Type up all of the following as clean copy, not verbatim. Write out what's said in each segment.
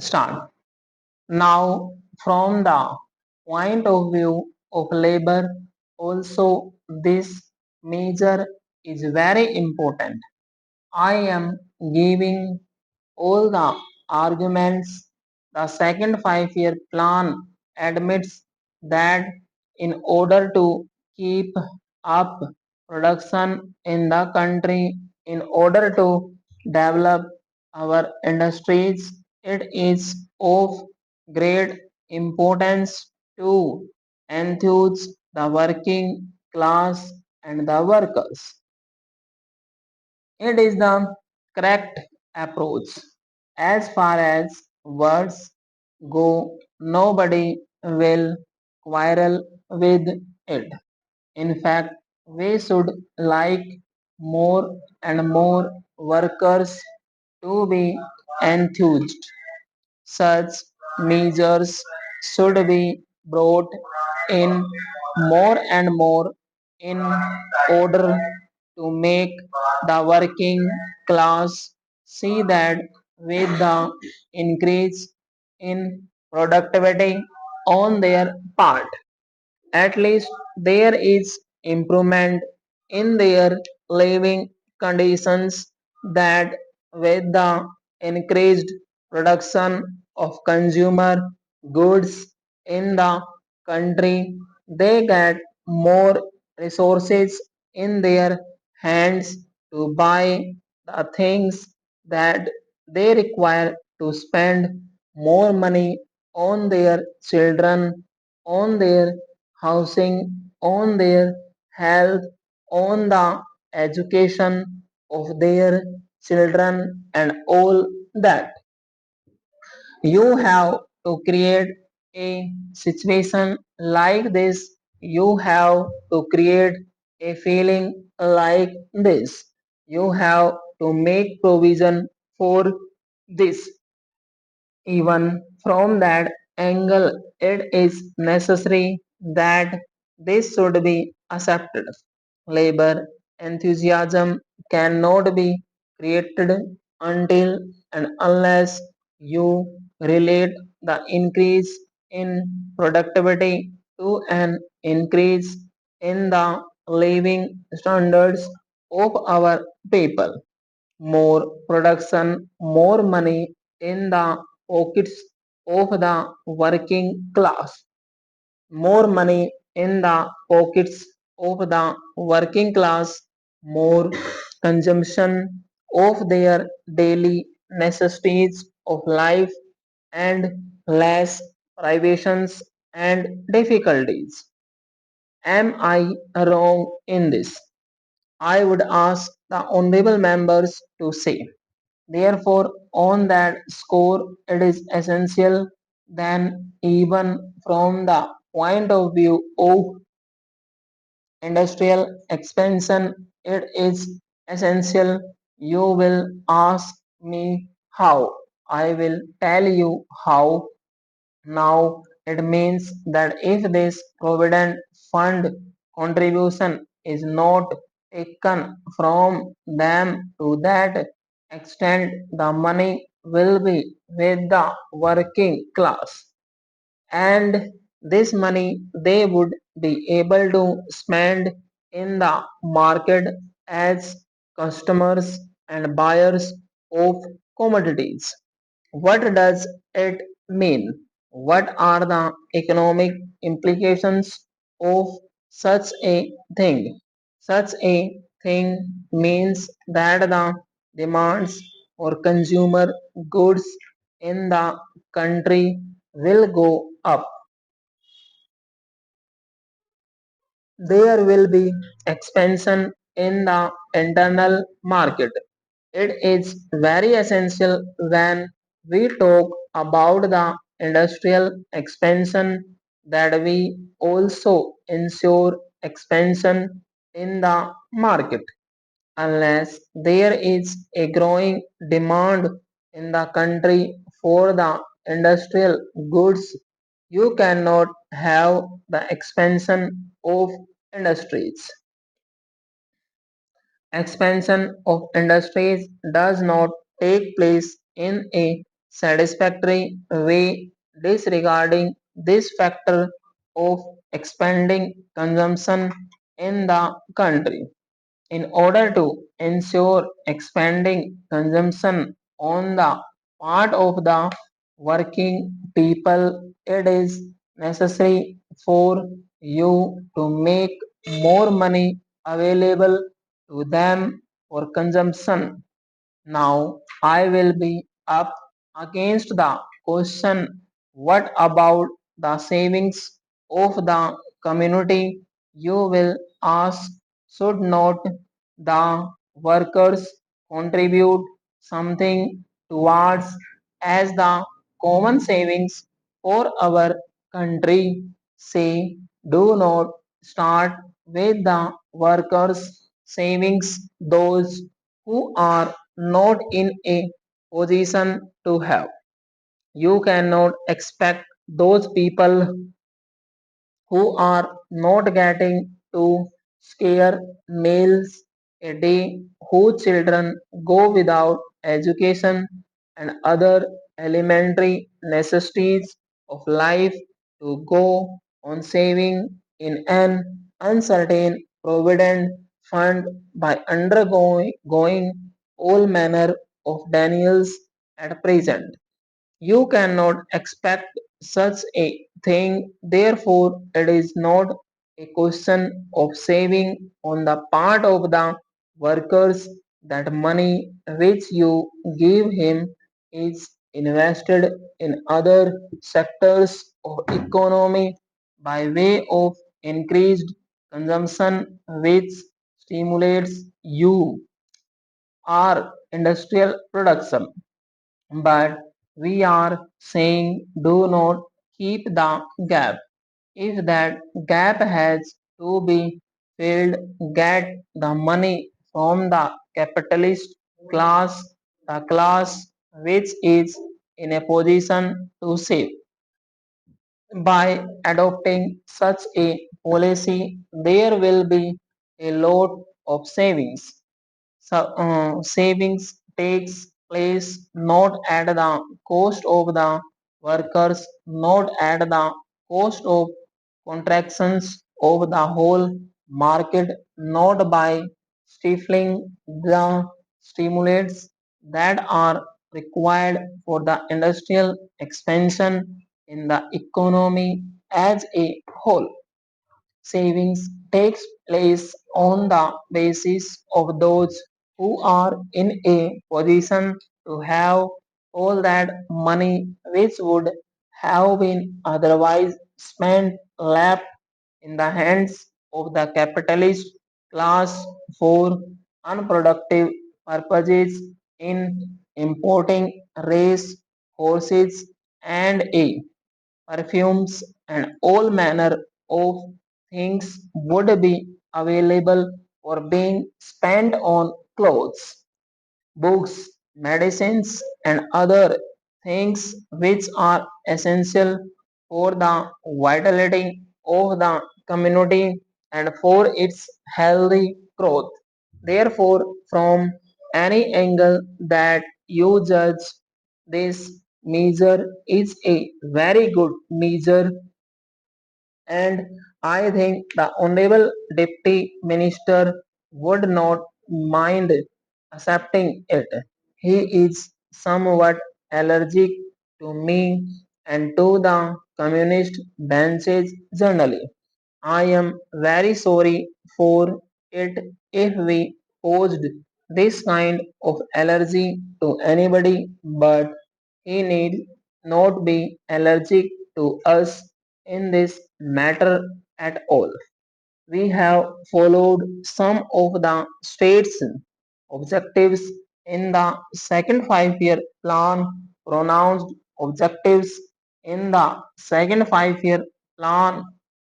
start. Now, from the point of view of labor, also this measure is very important. I am giving all the arguments. The second 5-year plan admits that in order to keep up production in the country, in order to develop our industries, it is of great importance to enthuse the working class and the workers. It is the correct approach. As far as words go, nobody will quarrel with it. In fact, we should like more and more workers to be enthused. Such measures should be brought in more and more in order to make the working class see that with the increase in productivity on their part, at least there is improvement in their living conditions, that with the increased production of consumer goods in the country, they get more resources in their hands to buy the things that they require, to spend more money on their children, on their housing, on their health, on the education of their children, and all that. You have to create a situation like this. You have to create a feeling like this. You have to make provision for this. Even from that angle, it is necessary that this should be accepted. Labor enthusiasm cannot be created until and unless you relate the increase in productivity to an increase in the living standards of our people. More production, more money in the pockets of the working class. More money in the pockets of the working class, more consumption of their daily necessities of life, and less privations and difficulties. Am I wrong in this? I would ask the honorable members to say. Therefore, on that score, it is essential then, even from the point of view of industrial expansion, it is essential. You will ask me how. I will tell you how. Now, it means that if this provident fund contribution is not taken from them to that extent, the money will be with the working class, and this money they would be able to spend in the market as customers and buyers of commodities. What does it mean? What are the economic implications of such a thing? Such a thing means that the demands for consumer goods in the country will go up. There will be expansion in the internal market. It is very essential when we talk about the industrial expansion that we also ensure expansion in the market. Unless there is a growing demand in the country for the industrial goods, you cannot have the expansion of industries. Expansion of industries does not take place in a satisfactory way, disregarding this factor of expanding consumption in the country. In order to ensure expanding consumption on the part of the working people, it is necessary for you to make more money available to them for consumption. Now I will be up against the question, what about the savings of the community? You will ask, should not the workers contribute something towards as the common savings for our country? Say, do not start with the workers' savings, those who are not in a position to have. You cannot expect those people who are not getting two square meals a day, whose children go without education and other elementary necessities of life, to go on saving in an uncertain provident fund by undergoing going all manner of denials at present. You cannot expect such a thing, therefore, it is not a question of saving on the part of the workers. That money which you give him is invested in other sectors of economy by way of increased consumption, which stimulates you or industrial production. But we are saying do not keep the gap. If that gap has to be filled, get the money from the capitalist class, the class which is in a position to save. By adopting such a policy, there will be a lot of savings. Savings takes place not at the cost of the workers, not at the cost of contractions of the whole market, not by stifling the stimulants that are required for the industrial expansion in the economy as a whole. Savings takes place on the basis of those who are in a position to have all that money which would have been otherwise spent left in the hands of the capitalist class for unproductive purposes in importing race horses and a perfumes, and all manner of things would be available for being spent on clothes, books, medicines, and other things which are essential for the vitality of the community and for its healthy growth. Therefore, from any angle that you judge, this measure is a very good measure, and I think the Honorable Deputy Minister would not mind accepting it. He is somewhat allergic to me and to the communist benches generally. I am very sorry for it if we posed this kind of allergy to anybody, but he need not be allergic to us in this matter at all. We have followed some of the state's objectives in the second 5 year plan, pronounced objectives in the second 5 year plan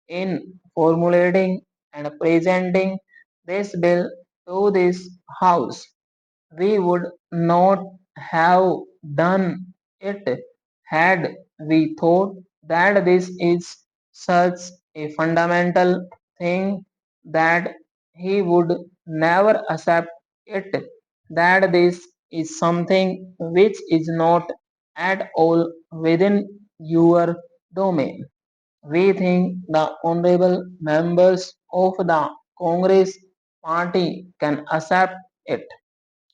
in formulating and presenting this bill to this House. We would not have done it had we thought that this is such a fundamental thing that he would never accept it, that this is something which is not at all within your domain. We think the honorable members of the Congress party can accept it.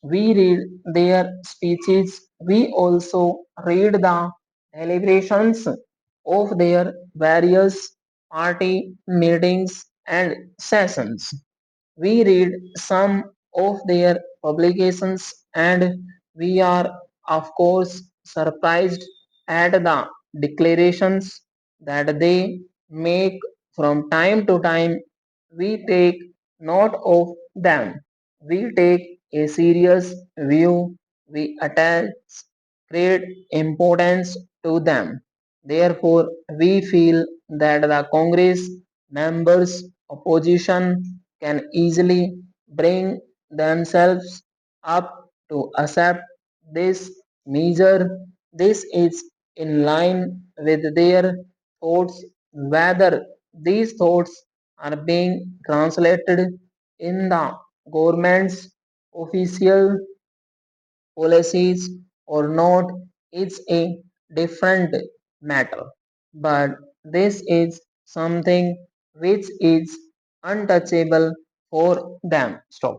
We read their speeches. We also read the deliberations of their various party meetings and sessions. We read some of their publications and we are, of course, surprised at the declarations that they make from time to time. We take note of them. We take a serious view. We attach great importance to them. Therefore, we feel that the Congress members' opposition can easily bring themselves up to accept this measure. This is in line with their thoughts. Whether these thoughts are being translated in the government's official policies or not is a different matter. But this is something which is untouchable for them. Stop.